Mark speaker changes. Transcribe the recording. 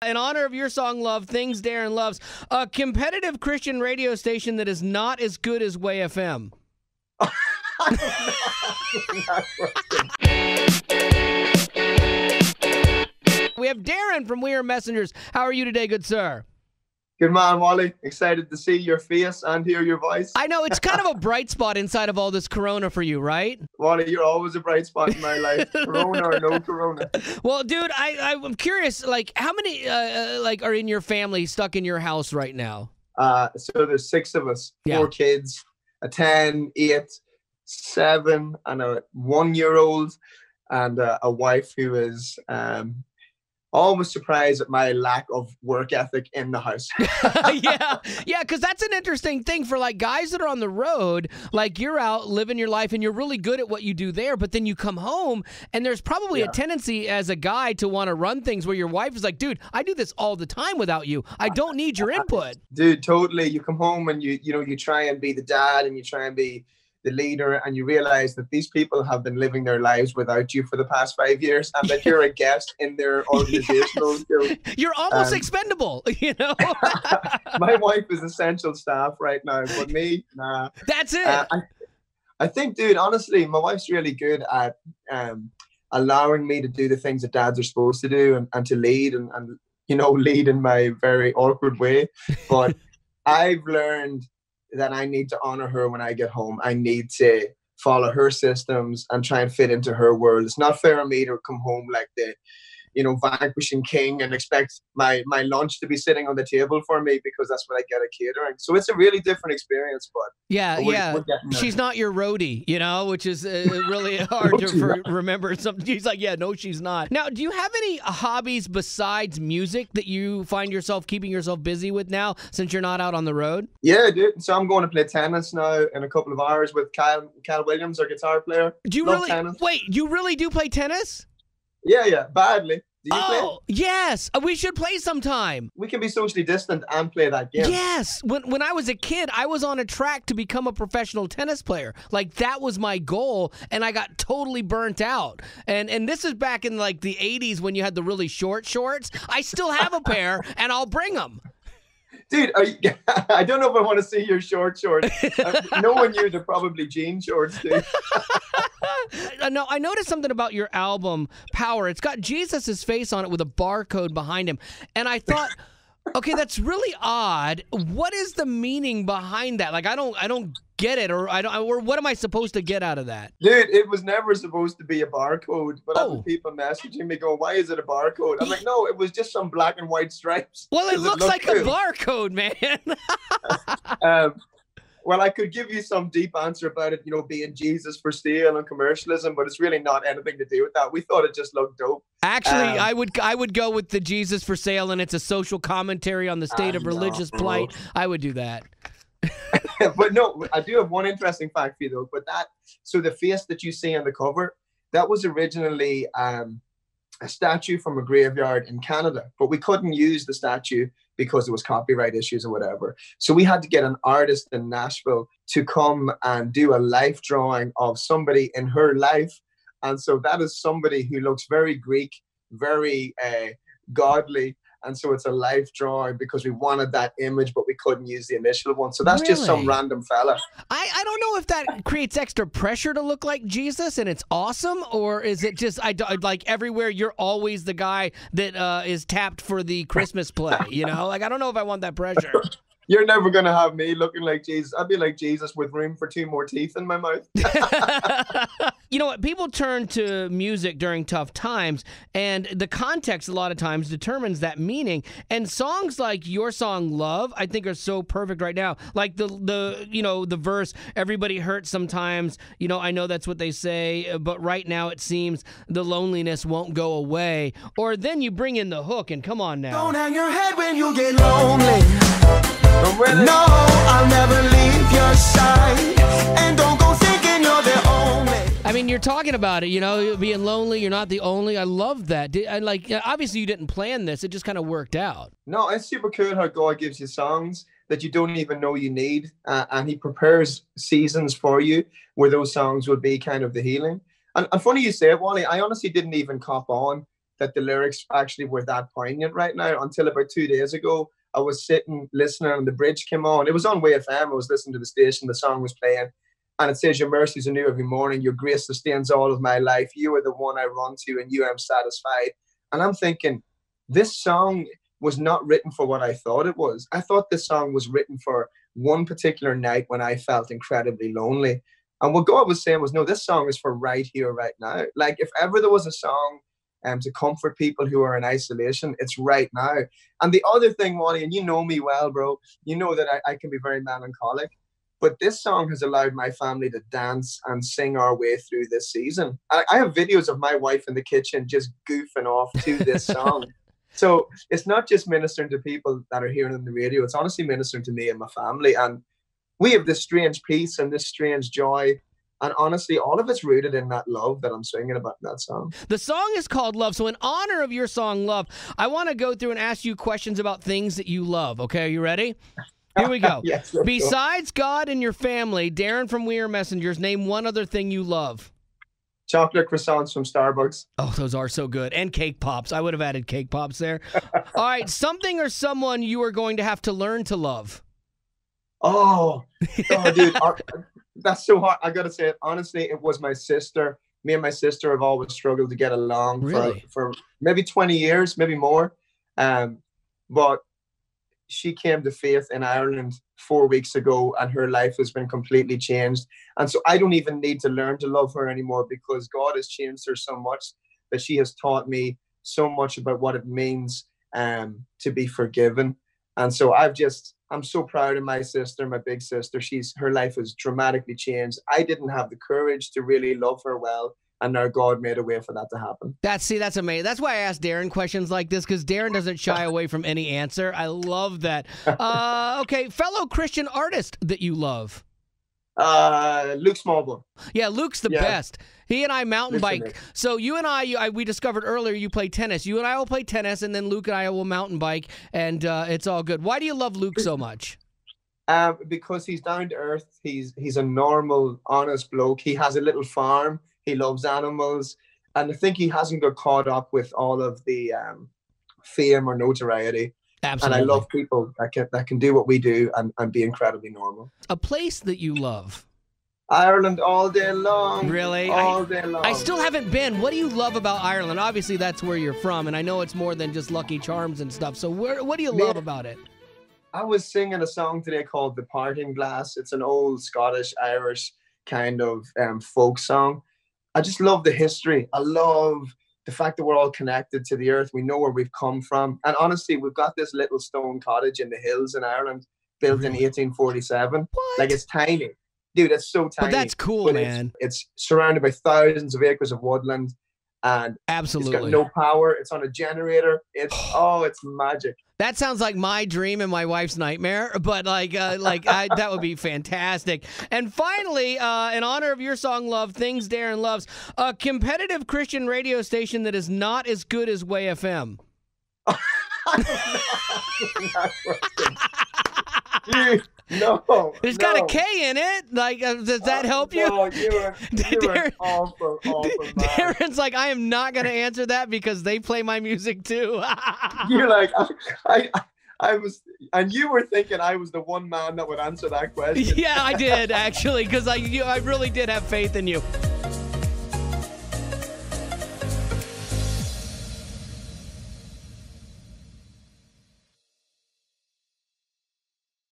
Speaker 1: In honor of your song, Love, Things Darren Loves, a competitive Christian radio station that is not as good as Way FM. We have Darren from We Are Messengers. How are you today, good sir?
Speaker 2: Good man, Wally. Excited to see your face and hear your voice.
Speaker 1: I know, it's kind of a bright spot inside of all this corona for you, right?
Speaker 2: Wally, you're always a bright spot in my life. Corona or no corona.
Speaker 1: Well, dude, I'm curious, like, how many are in your family stuck in your house right now?
Speaker 2: So there's 6 of us, 4 kids, a 10, 8, 7, and a 1-year-old, and a wife who is always surprised at my lack of work ethic in the house.
Speaker 1: yeah, because that's an interesting thing for like guys that are on the road. Like, you're out living your life and you're really good at what you do there, but then you come home and there's probably a tendency as a guy to want to run things where your wife is like, dude, I do this all the time without you. I don't need your input.
Speaker 2: Dude, totally. You come home and you try and be the dad and you try and be the leader, and you realize that these people have been living their lives without you for the past 5 years, and that you're a guest in their organizational skills.
Speaker 1: You're almost expendable, you know?
Speaker 2: My wife is essential staff right now, but me, nah.
Speaker 1: That's it.
Speaker 2: I think, dude, honestly, my wife's really good at allowing me to do the things that dads are supposed to do and to lead and lead in my very awkward way. But I've learned that I need to honor her when I get home. I need to follow her systems and try and fit into her world. It's not fair on me to come home like the, vanquishing king and expect my lunch to be sitting on the table for me because that's what I get at catering. So it's a really different experience, but we're
Speaker 1: she's not your roadie, which is really hard to remember. She's like, yeah, no, she's not. Now, do you have any hobbies besides music that you find yourself keeping yourself busy with now since you're not out on the road?
Speaker 2: Yeah, dude. So I'm going to play tennis now in a couple of hours with Kyle Williams, our guitar player.
Speaker 1: Do you Wait, you really do play tennis?
Speaker 2: Yeah, badly. Do you play?
Speaker 1: Yes. We should play sometime.
Speaker 2: We can be socially distant and play that game.
Speaker 1: Yes. When I was a kid, I was on a track to become a professional tennis player. Like, that was my goal, and I got totally burnt out. And this is back in, like, the 80s when you had the really short shorts. I still have a pair, and I'll bring them.
Speaker 2: Dude, I don't know if I want to see your short shorts. Knowing you, they're probably jean shorts, dude.
Speaker 1: No, I noticed something about your album, Power. It's got Jesus' face on it with a barcode behind him. And I thought, okay, that's really odd. What is the meaning behind that? Like, I don't get it, or what am I supposed to get out of that?
Speaker 2: Dude, it was never supposed to be a barcode, but other people messaging me going, why is it a barcode? I'm like, no, it was just some black and white stripes.
Speaker 1: Well, it looks like a barcode, man.
Speaker 2: Well, I could give you some deep answer about it, being Jesus for sale and commercialism, but it's really not anything to do with that. We thought it just looked dope.
Speaker 1: Actually, I would go with the Jesus for sale, and it's a social commentary on the state of religious plight. I would do that.
Speaker 2: But no, I do have one interesting fact for you though. But so the face that you see on the cover, that was originally a statue from a graveyard in Canada, but we couldn't use the statue because there was copyright issues or whatever. So we had to get an artist in Nashville to come and do a life drawing of somebody in her life. And so that is somebody who looks very Greek, very godly. And so it's a life drawing because we wanted that image, but we couldn't use the initial one. So that's just some random fella.
Speaker 1: I don't know if that creates extra pressure to look like Jesus and it's awesome, or is it just, like everywhere you're always the guy that is tapped for the Christmas play, Like, I don't know if I want that pressure.
Speaker 2: You're never going to have me looking like Jesus. I'd be like Jesus with room for 2 more teeth in my mouth.
Speaker 1: You know what? People turn to music during tough times, and the context a lot of times determines that meaning. And songs like your song, Love, I think are so perfect right now. Like the verse, everybody hurts sometimes. I know that's what they say, but right now it seems the loneliness won't go away. Or then you bring in the hook, and come on now.
Speaker 3: Don't hang your head when you get lonely. No, I'll never leave your side. And don't go thinking you're the only.
Speaker 1: I mean, you're talking about it, being lonely, you're not the only. I love that. Obviously you didn't plan this. It just kind of worked out.
Speaker 2: No, it's super cool how God gives you songs that you don't even know you need. And he prepares seasons for you where those songs would be kind of the healing. And funny you say it, Wally, I honestly didn't even cop on that the lyrics actually were that poignant right now until about 2 days ago. I was sitting listening and the bridge came on. It was on WFM. I was listening to the station. The song was playing. And it says, your mercies are new every morning. Your grace sustains all of my life. You are the one I run to and you am satisfied. And I'm thinking, this song was not written for what I thought it was. I thought this song was written for one particular night when I felt incredibly lonely. And what God was saying was, no, this song is for right here, right now. Like if ever there was a song to comfort people who are in isolation, it's right now. And the other thing, Wally, and you know me well, bro, you know that I can be very melancholic. But this song has allowed my family to dance and sing our way through this season. I have videos of my wife in the kitchen just goofing off to this song. So it's not just ministering to people that are hearing on the radio. It's honestly ministering to me and my family. And we have this strange peace and this strange joy. And honestly, all of it's rooted in that love that I'm singing about in that song.
Speaker 1: The song is called Love. So in honor of your song, Love, I want to go through and ask you questions about things that you love. Okay, are you ready? Here we go.
Speaker 2: Yes,
Speaker 1: besides God and your family, Darren from We Are Messengers, name one other thing you love.
Speaker 2: Chocolate croissants from Starbucks.
Speaker 1: Oh, those are so good. And cake pops. I would have added cake pops there. All right, something or someone you are going to have to learn to love.
Speaker 2: Oh dude, that's so hard. I got to say it. Honestly, it was my sister. Me and my sister have always struggled to get along for maybe 20 years, maybe more. But she came to faith in Ireland 4 weeks ago and her life has been completely changed. And so I don't even need to learn to love her anymore because God has changed her so much that she has taught me so much about what it means to be forgiven. And so I'm so proud of my sister, my big sister. Her life has dramatically changed. I didn't have the courage to really love her well. And now God made a way for that to happen.
Speaker 1: That's amazing. That's why I ask Darren questions like this, because Darren doesn't shy away from any answer. I love that. Okay, fellow Christian artist that you love.
Speaker 2: Luke Smallbone.
Speaker 1: Yeah, Luke's the best. He and I mountain bike. So you and I, we discovered earlier you play tennis. You and I will play tennis, and then Luke and I will mountain bike, and it's all good. Why do you love Luke so much?
Speaker 2: Because he's down to earth. He's a normal, honest bloke. He has a little farm. He loves animals. And I think he hasn't got caught up with all of the fame or notoriety.
Speaker 1: Absolutely.
Speaker 2: And I love people that can do what we do and be incredibly normal.
Speaker 1: A place that you love?
Speaker 2: Ireland all day long.
Speaker 1: Really?
Speaker 2: All day long.
Speaker 1: I still haven't been. What do you love about Ireland? Obviously, that's where you're from, and I know it's more than just Lucky Charms and stuff. So what do you love about it?
Speaker 2: I was singing a song today called The Parting Glass. It's an old Scottish, Irish kind of folk song. I just love the history. I love the fact that we're all connected to the earth. We know where we've come from. And honestly, we've got this little stone cottage in the hills in Ireland built in 1847.
Speaker 1: What?
Speaker 2: Like, it's tiny. Dude, it's so tiny.
Speaker 1: But that's cool, man.
Speaker 2: It's surrounded by thousands of acres of woodland. And
Speaker 1: absolutely,
Speaker 2: it's got no power. It's on a generator. It's magic.
Speaker 1: That sounds like my dream and my wife's nightmare, but that would be fantastic. And finally, in honor of your song "Love," things Darren loves, a competitive Christian radio station that is not as good as Way FM.
Speaker 2: No,
Speaker 1: it's got a K in it. Like, does that help you?
Speaker 2: No, you're an awful man.
Speaker 1: Darren's like, I am not going to answer that because they play my music too.
Speaker 2: You're like, I was, and you were thinking I was the one man that would answer that question.
Speaker 1: Yeah, I did actually, because I really did have faith in you.